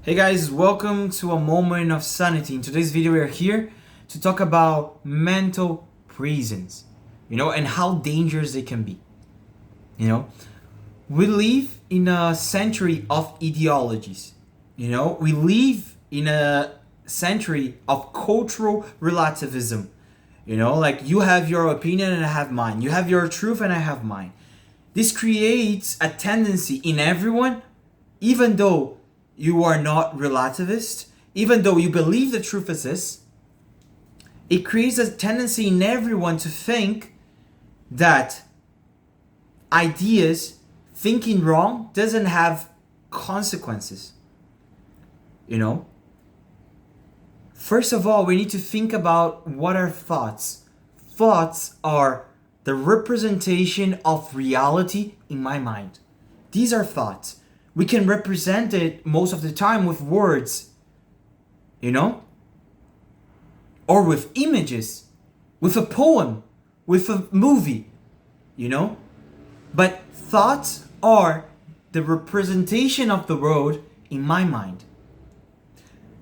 Hey guys, welcome to a moment of sanity. In today's video, we are here to talk about mental prisons, and how dangerous they can be. We live in a century of ideologies. We live in a century of cultural relativism. Like you have your opinion and I have mine. You have your truth and I have mine. This creates a tendency in everyone, even though you are not relativist, even though you believe the truth exists, it creates a tendency in everyone to think that thinking wrong doesn't have consequences. First of all, we need to think about what are thoughts. Thoughts are the representation of reality in my mind. These are thoughts. We can represent it most of the time with words, or with images, with a poem, with a movie, But thoughts are the representation of the world in my mind.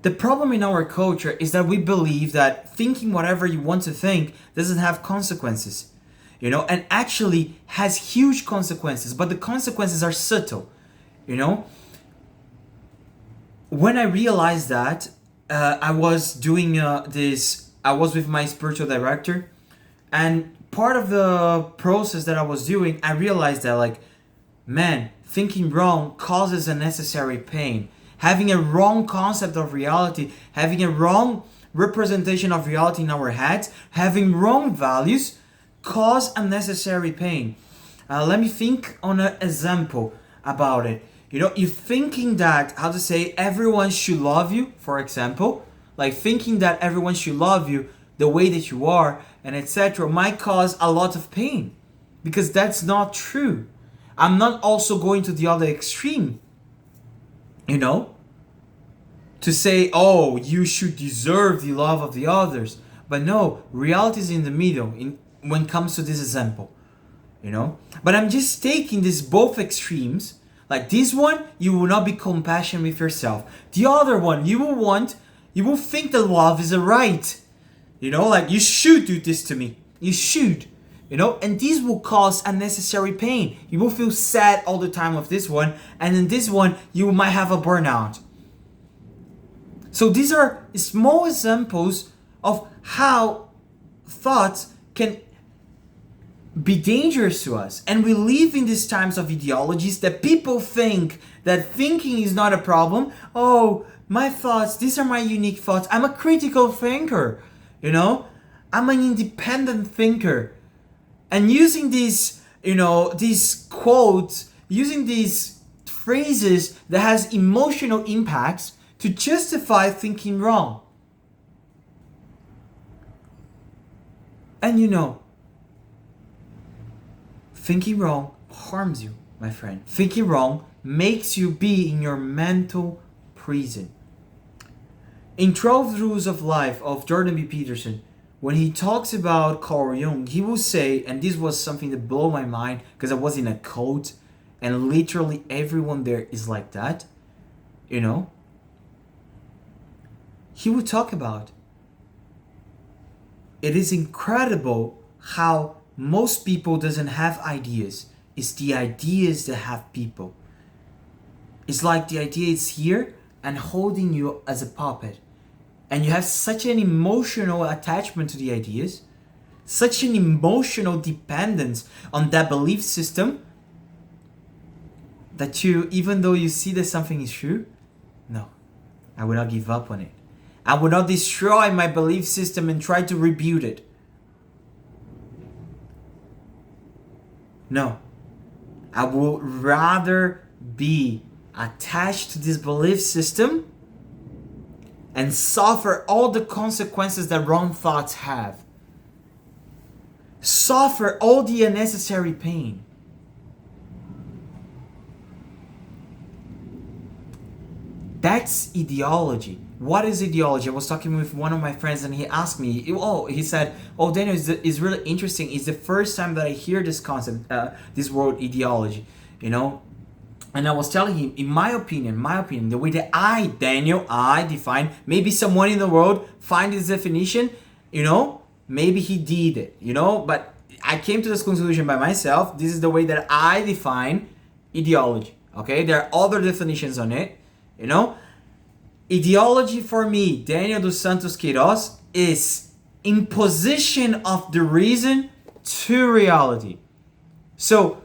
The problem in our culture is that we believe that thinking whatever you want to think doesn't have consequences, and actually has huge consequences, but the consequences are subtle. When I realized that, I was doing I was with my spiritual director, and part of the process that I was doing, I realized that, thinking wrong causes unnecessary pain. Having a wrong concept of reality, having a wrong representation of reality in our heads, having wrong values, cause unnecessary pain. Let me think on an example about it. You're thinking that, everyone should love you, for example, like thinking that everyone should love you the way that you are, and etc., might cause a lot of pain, because that's not true. I'm not also going to the other extreme, to say, oh, you should deserve the love of the others. But no, reality is in the middle when it comes to this example, But I'm just taking these both extremes. Like this one, you will not be compassionate with yourself. The other one, you will think that love is a right. Like you should do this to me. You should. And this will cause unnecessary pain. You will feel sad all the time with this one. And in this one, you might have a burnout. So these are small examples of how thoughts can be dangerous to us. And we live in these times of ideologies that people think that thinking is not a problem. Oh, my thoughts, these are my unique thoughts. I'm a critical thinker, I'm an independent thinker. And using these quotes, using these phrases that has emotional impacts to justify thinking wrong. And thinking wrong harms you, my friend. Thinking wrong makes you be in your mental prison. In 12 Rules of Life of Jordan B. Peterson, when he talks about Carl Jung, he will say, and this was something that blew my mind because I was in a cult and literally everyone there is like that, he would talk about, it is incredible how most people doesn't have ideas. It's the ideas that have people. It's like the idea is here and holding you as a puppet. And you have such an emotional attachment to the ideas, such an emotional dependence on that belief system, that even though you see that something is true, no, I will not give up on it. I will not destroy my belief system and try to rebuild it. No, I will rather be attached to this belief system and suffer all the consequences that wrong thoughts have. Suffer all the unnecessary pain. That's ideology. What is ideology? I was talking with one of my friends and he asked me, he said, Daniel, is really interesting. It's the first time that I hear this concept, this word ideology, And I was telling him, in my opinion, the way that I define, maybe someone in the world find this definition, maybe he did it, but I came to this conclusion by myself. This is the way that I define ideology. Okay, there are other definitions on it, Ideology for me, Daniel dos Santos Queiroz, is imposition of the reason to reality. So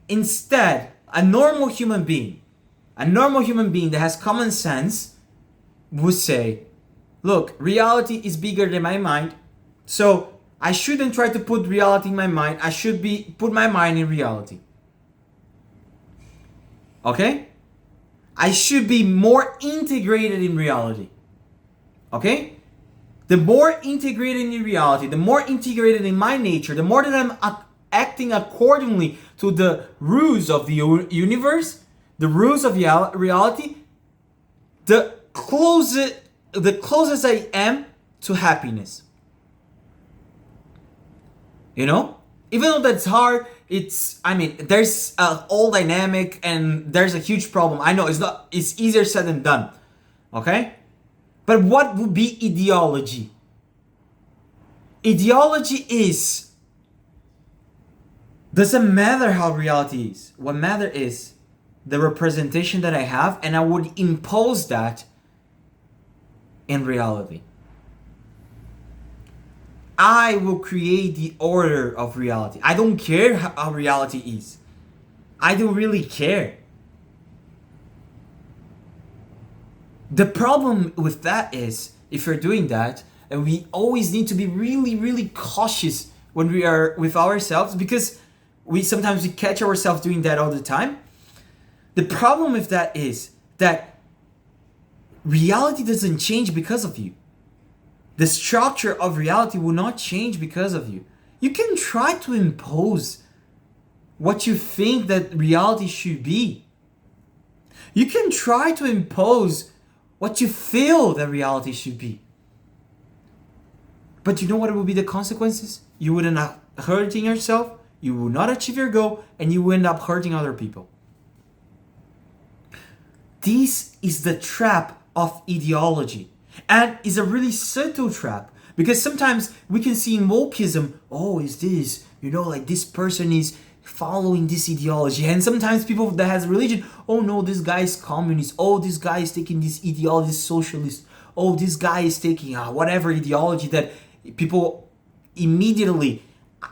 instead, a normal human being that has common sense would say, look, reality is bigger than my mind, so I shouldn't try to put reality in my mind. I should put my mind in reality. Okay? I should be more integrated in reality. Okay? The more integrated in reality, the more integrated in my nature, the more that I'm acting accordingly to the rules of the universe, the rules of reality, the closest I am to happiness. Even though that's hard, there's all dynamic and there's a huge problem. I know it's easier said than done. Okay? But what would be ideology? Ideology doesn't matter how reality is. What matters is the representation that I have, and I would impose that in reality. I will create the order of reality. I don't care how reality is. I don't really care. The problem with that is, if you're doing that, and we always need to be really, really cautious when we are with ourselves, because we sometimes catch ourselves doing that all the time. The problem with that is that reality doesn't change because of you. The structure of reality will not change because of you. You can try to impose what you think that reality should be. You can try to impose what you feel that reality should be. But you know what will be the consequences? You would end up hurting yourself, you will not achieve your goal, and you will end up hurting other people. This is the trap of ideology. And it's a really subtle trap, because sometimes we can see in wokeism, is this, like this person is following this ideology. And sometimes people that has religion, no, this guy is communist. This guy is taking this ideology, this socialist. This guy is taking whatever ideology that people immediately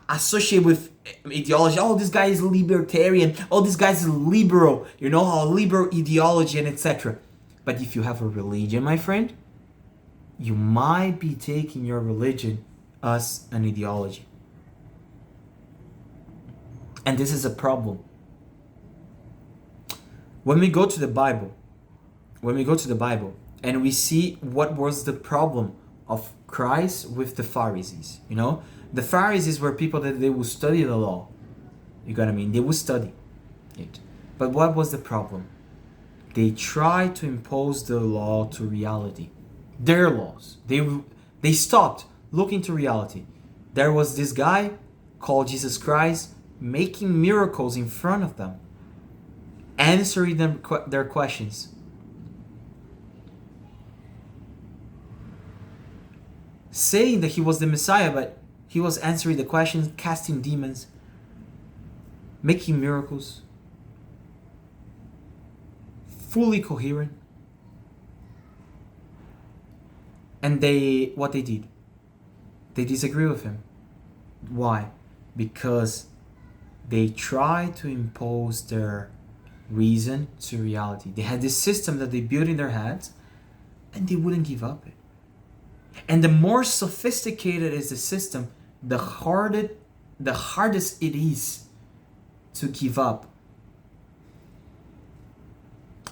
associate with ideology. This guy is libertarian. This guy is liberal. Liberal ideology and etc. But if you have a religion, my friend, you might be taking your religion as an ideology. And this is a problem. When we go to the Bible, and we see what was the problem of Christ with the Pharisees, the Pharisees were people that they would study the law. You got what I mean? They would study it. But what was the problem? They tried to impose the law to reality. Their laws. They stopped looking to reality. There was this guy called Jesus Christ making miracles in front of them, answering their questions. Saying that he was the Messiah, but he was answering the questions, casting demons, making miracles, fully coherent. And what they did, they disagree with him. Why? Because they tried to impose their reason to reality. They had this system that they built in their heads, and they wouldn't give up it. And the more sophisticated is the system, the hardest it is to give up.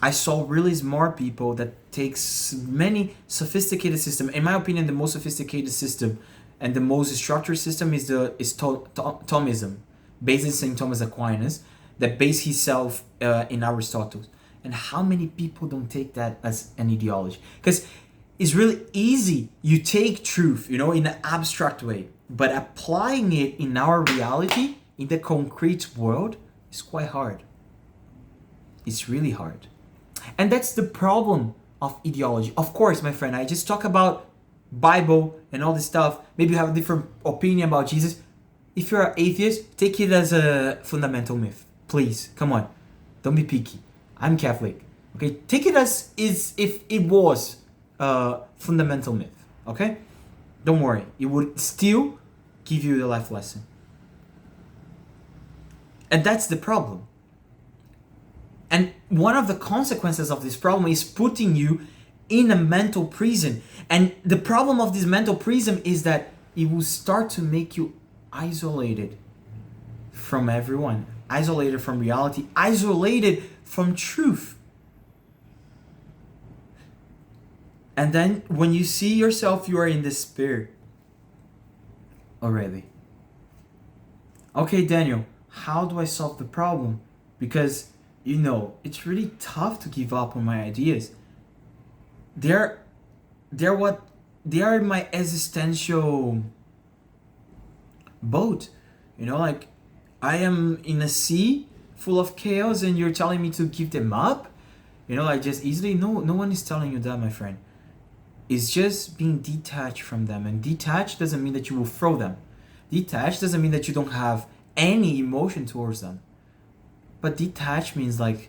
I saw really smart people that takes many sophisticated system. In my opinion, the most sophisticated system and the most structured system is Thomism, based in St. Thomas Aquinas, that based himself in Aristotle. And how many people don't take that as an ideology? Because it's really easy. You take truth, in an abstract way, but applying it in our reality, in the concrete world, is quite hard. It's really hard. And that's the problem of ideology. Of course, my friend, I just talk about Bible and all this stuff. Maybe you have a different opinion about Jesus. If you're an atheist, take it as a fundamental myth. Please, come on. Don't be picky. I'm Catholic. Okay? Take it as is if it was a fundamental myth. Okay? Don't worry. It would still give you the life lesson. And that's the problem. And one of the consequences of this problem is putting you in a mental prison. And the problem of this mental prison is that it will start to make you isolated from everyone, isolated from reality, isolated from truth. And then when you see yourself, you are in despair already. Okay, Daniel, how do I solve the problem? Because it's really tough to give up on my ideas. They're my existential boat. Like I am in a sea full of chaos and you're telling me to give them up? Like just easily? No one is telling you that, my friend. It's just being detached from them. And detached doesn't mean that you will throw them. Detached doesn't mean that you don't have any emotion towards them. But detached means like,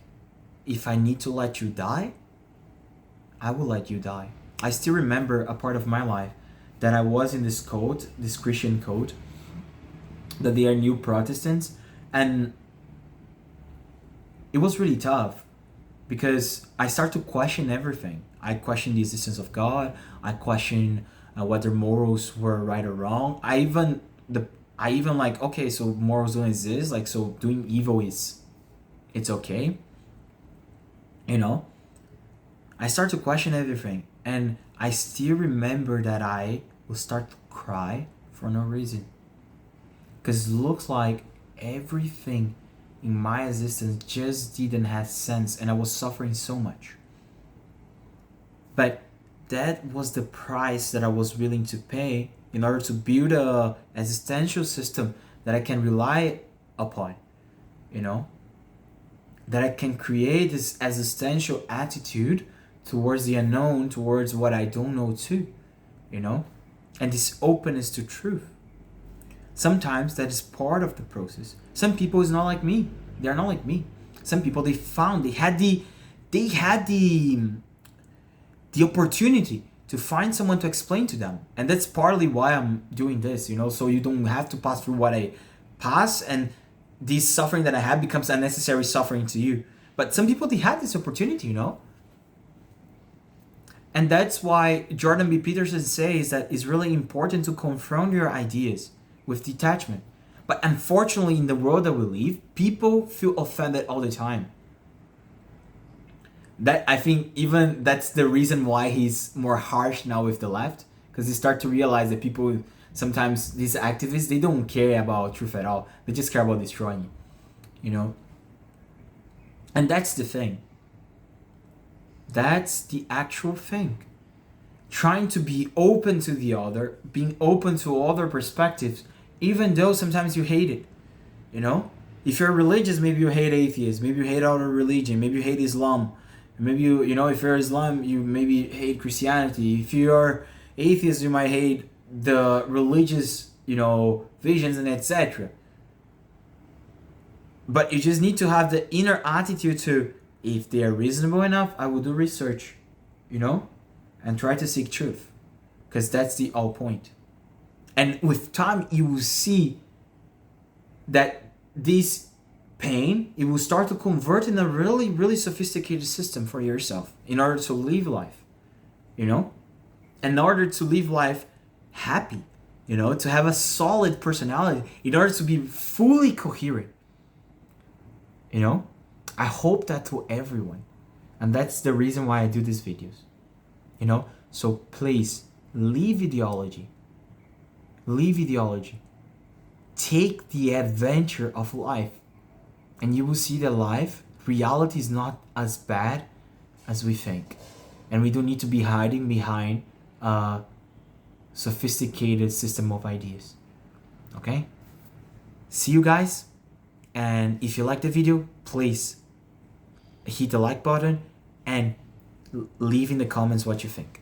if I need to let you die, I will let you die. I still remember a part of my life that I was in this cult, this Christian cult, that they are new Protestants, and it was really tough because I start to question everything. I question the existence of God. I question whether morals were right or wrong. I even like, okay, so morals don't exist. Like, so doing evil it's okay. I start to question everything, and I still remember that I will start to cry for no reason, because it looks like everything in my existence just didn't have sense, and I was suffering so much. But that was the price that I was willing to pay in order to build a existential system that I can rely upon, that I can create this existential attitude towards the unknown, towards what I don't know too, and this openness to truth. Sometimes that is part of the process. Some people is not like me. They're not like me. Some people they had the opportunity to find someone to explain to them. And that's partly why I'm doing this, so you don't have to pass through what I pass, and this suffering that I have becomes unnecessary suffering to you. But some people, they had this opportunity, And that's why Jordan B. Peterson says that it's really important to confront your ideas with detachment. But unfortunately, in the world that we live, people feel offended all the time. That I think even that's the reason why he's more harsh now with the left, because they start to realize that people sometimes, these activists, they don't care about truth at all. They just care about destroying you, And that's the thing. That's the actual thing. Trying to be open to the other, being open to other perspectives, even though sometimes you hate it, If you're religious, maybe you hate atheists, maybe you hate other religion, maybe you hate Islam, maybe if you're Islam, you maybe hate Christianity. If you're atheist, you might hate the religious, visions and etc. But you just need to have the inner attitude to, if they are reasonable enough, I will do research, and try to seek truth, because that's the whole point. And with time, you will see that this pain, it will start to convert in a really, really sophisticated system for yourself in order to live life, in order to live life happy, to have a solid personality, in order to be fully coherent, I hope that to everyone. And that's the reason why I do these videos, so please leave ideology. Take the adventure of life, and you will see that reality is not as bad as we think, and we don't need to be hiding behind a sophisticated system of ideas. Okay? See you guys, and if you like the video, please hit the like button and leave in the comments what you think.